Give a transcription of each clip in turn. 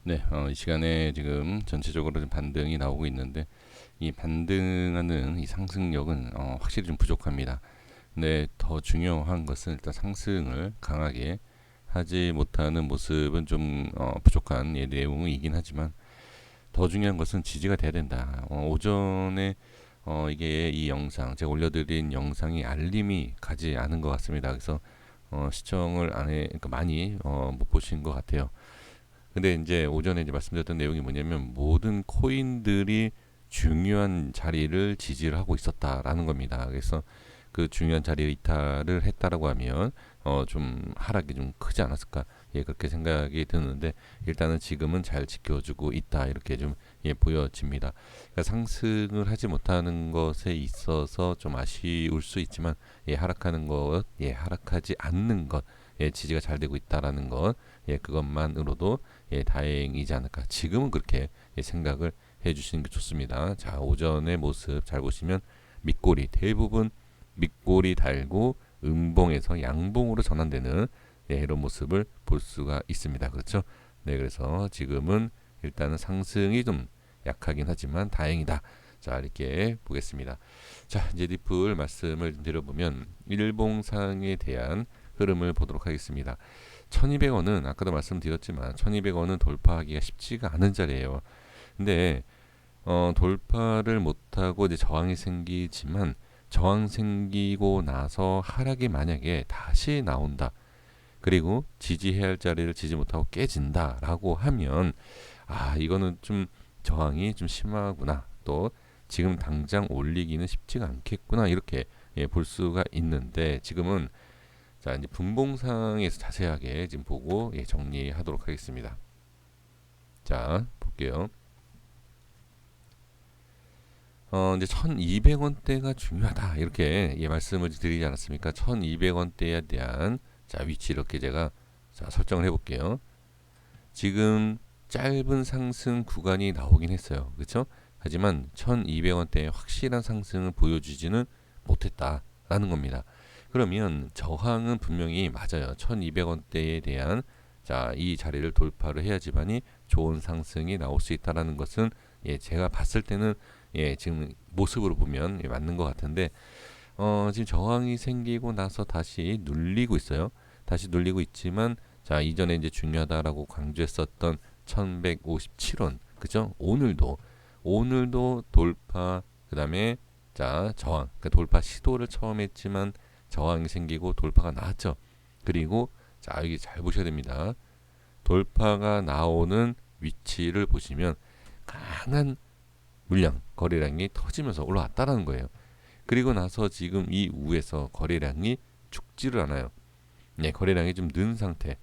네, 이 시간에 지금 전체적으로 좀 반등이 나오고 있는데 이 반등하는 이 상승력은 확실히 좀 부족합니다. 근데 더 중요한 것은 일단 상승을 강하게 하지 못하는 모습은 좀 부족한 내용이긴 하지만 더 중요한 것은 지지가 돼야 된다. 오전에 이게 이 영상 제가 올려드린 영상이 알림이 가지 않은 것 같습니다. 그래서 시청을 안 해, 그러니까 많이 못 보신 것 같아요. 근데 이제 오전에 이제 말씀드렸던 내용이 뭐냐면 모든 코인들이 중요한 자리를 지지를 하고 있었다라는 겁니다. 그래서 그 중요한 자리를 이탈을 했다라고 하면 좀 하락이 좀 크지 않았을까? 예, 그렇게 생각이 드는데 일단은 지금은 잘 지켜주고 있다 이렇게 좀 예, 보여집니다. 그러니까 상승을 하지 못하는 것에 있어서 좀 아쉬울 수 있지만 예, 하락하는 것, 예, 하락하지 않는 것, 예, 지지가 잘 되고 있다라는 것, 예, 그것만으로도 예, 다행이지 않을까. 지금은 그렇게 예, 생각을 해주시는 게 좋습니다. 자, 오전의 모습 잘 보시면 밑꼬리 대부분 밑꼬리 달고 음봉에서 양봉으로 전환되는 예, 이런 모습을 볼 수가 있습니다. 그렇죠? 네, 그래서 지금은 일단은 상승이 좀 약하긴 하지만 다행이다. 자, 이렇게 보겠습니다. 자, 이제 리플 말씀을 드려보면 일봉상에 대한 흐름을 보도록 하겠습니다. 1200원은 아까도 말씀드렸지만 1200원은 돌파하기가 쉽지가 않은 자리예요. 근데 돌파를 못하고 이제 저항이 생기지만 저항 생기고 나서 하락이 만약에 다시 나온다. 그리고 지지해야 할 자리를 지지 못하고 깨진다라고 하면 아 이거는 좀 저항이 좀 심하구나. 또 지금 당장 올리기는 쉽지가 않겠구나. 이렇게 예, 볼 수가 있는데 지금은 자 이제 분봉상에서 자세하게 지금 보고 예, 정리하도록 하겠습니다. 자 볼게요. 이제 1200원대가 중요하다. 이렇게 예, 말씀을 드리지 않았습니까? 1200원대에 대한 자, 위치 이렇게 제가 자, 설정을 해 볼게요. 지금 짧은 상승 구간이 나오긴 했어요. 그렇죠? 하지만 1200원대의 확실한 상승을 보여주지는 못했다라는 겁니다. 그러면 저항은 분명히 맞아요. 1200원대에 대한 자, 이 자리를 돌파를 해야지만이 좋은 상승이 나올 수 있다라는 것은 예, 제가 봤을 때는 예, 지금 모습으로 보면 예, 맞는 것 같은데 지금 저항이 생기고 나서 다시 눌리고 있어요. 다시 눌리고 있지만 자 이전에 이제 중요하다라고 강조했었던 1157원 그죠? 오늘도 돌파 그다음에 자 저항 그 돌파 시도를 처음 했지만 저항이 생기고 돌파가 나왔죠. 그리고 자 여기 잘 보셔야 됩니다. 돌파가 나오는 위치를 보시면 강한 물량 거래량이 터지면서 올라왔다라는 거예요. 그리고 나서 지금 이 우에서 거래량이 죽지를 않아요. 네, 거래량이 좀 는 상태.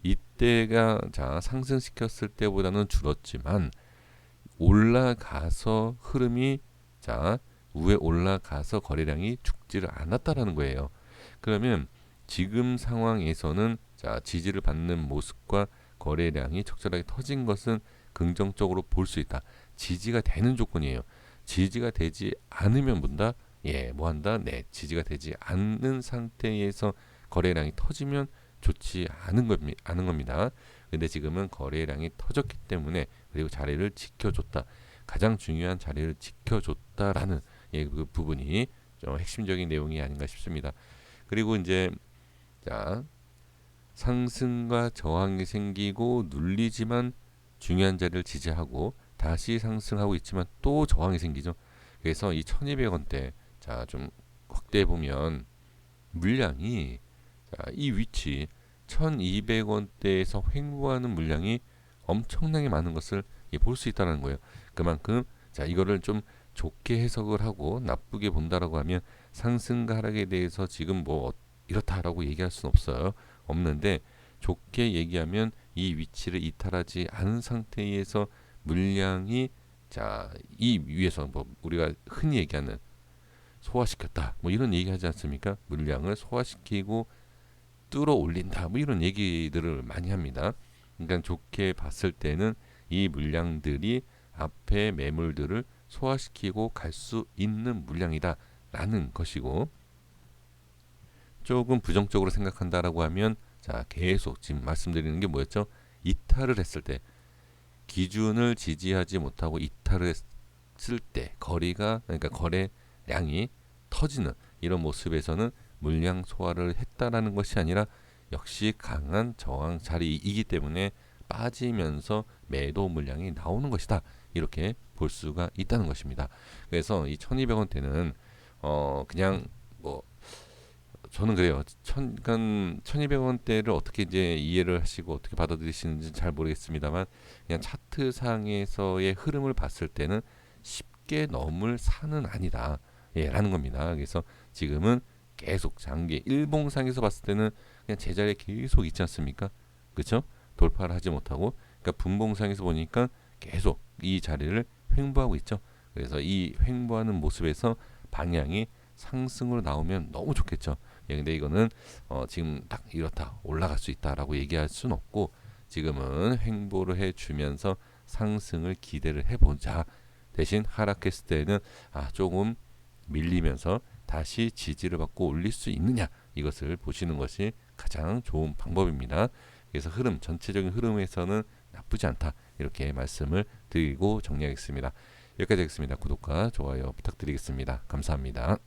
이때가 자 상승시켰을 때보다는 줄었지만 올라가서 흐름이 자 위에 올라가서 거래량이 죽지를 않았다라는 거예요. 그러면 지금 상황에서는 자 지지를 받는 모습과 거래량이 적절하게 터진 것은 긍정적으로 볼 수 있다. 지지가 되는 조건이에요. 지지가 되지 않으면 뭔다? 예, 뭐 한다? 네, 지지가 되지 않는 상태에서 거래량이 터지면 좋지 않은 겁니다. 근데 지금은 거래량이 터졌기 때문에 그리고 자리를 지켜줬다. 가장 중요한 자리를 지켜줬다라는 예, 그 부분이 좀 핵심적인 내용이 아닌가 싶습니다. 그리고 이제 자 상승과 저항이 생기고 눌리지만 중요한 자리를 지지하고 다시 상승하고 있지만 또 저항이 생기죠. 그래서 이 1200원대 자 좀 확대해 보면 물량이 자, 이 위치 1200원대에서 횡보하는 물량이 엄청나게 많은 것을 볼 수 있다는 거예요. 그만큼 자 이거를 좀 좋게 해석을 하고 나쁘게 본다라고 하면 상승과 하락에 대해서 지금 뭐 이렇다라고 얘기할 수는 없어요. 없는데 좋게 얘기하면 이 위치를 이탈하지 않은 상태에서 물량이 자 이 위에서 뭐 우리가 흔히 얘기하는 소화시켰다 뭐 이런 얘기하지 않습니까? 물량을 소화시키고 뚫어 올린다 뭐 이런 얘기들을 많이 합니다. 그러니까 좋게 봤을 때는 이 물량들이 앞에 매물들을 소화시키고 갈 수 있는 물량이다라는 것이고 조금 부정적으로 생각한다라고 하면 자 계속 지금 말씀드리는 게 뭐였죠? 이탈을 했을 때 기준을 지지하지 못하고 이탈을 했을 때 거리가 그러니까 거래량이 터지는 이런 모습에서는 물량 소화를 했다라는 것이 아니라 역시 강한 저항 자리이기 때문에 빠지면서 매도 물량이 나오는 것이다. 이렇게 볼 수가 있다는 것입니다. 그래서 이 1200원대는 그냥 뭐 저는 그래요. 1200원대를 어떻게 이제 이해를 하시고 어떻게 받아들이시는지 잘 모르겠습니다만 그냥 차트상에서의 흐름을 봤을 때는 쉽게 넘을 산은 아니다. 예, 라는 겁니다. 그래서 지금은 계속 장기 일봉상에서 봤을 때는 그냥 제자리에 계속 있지 않습니까? 그렇죠? 돌파를 하지 못하고 그러니까 분봉상에서 보니까 계속 이 자리를 횡보하고 있죠. 그래서 이 횡보하는 모습에서 방향이 상승으로 나오면 너무 좋겠죠. 예, 근데 이거는 지금 딱 이렇다 올라갈 수 있다라고 얘기할 수는 없고 지금은 횡보를 해주면서 상승을 기대를 해보자. 대신 하락했을 때는 조금 밀리면서 다시 지지를 받고 올릴 수 있느냐 이것을 보시는 것이 가장 좋은 방법입니다. 그래서 흐름 전체적인 흐름에서는 나쁘지 않다 이렇게 말씀을 드리고 정리하겠습니다. 여기까지 하겠습니다. 구독과 좋아요 부탁드리겠습니다. 감사합니다.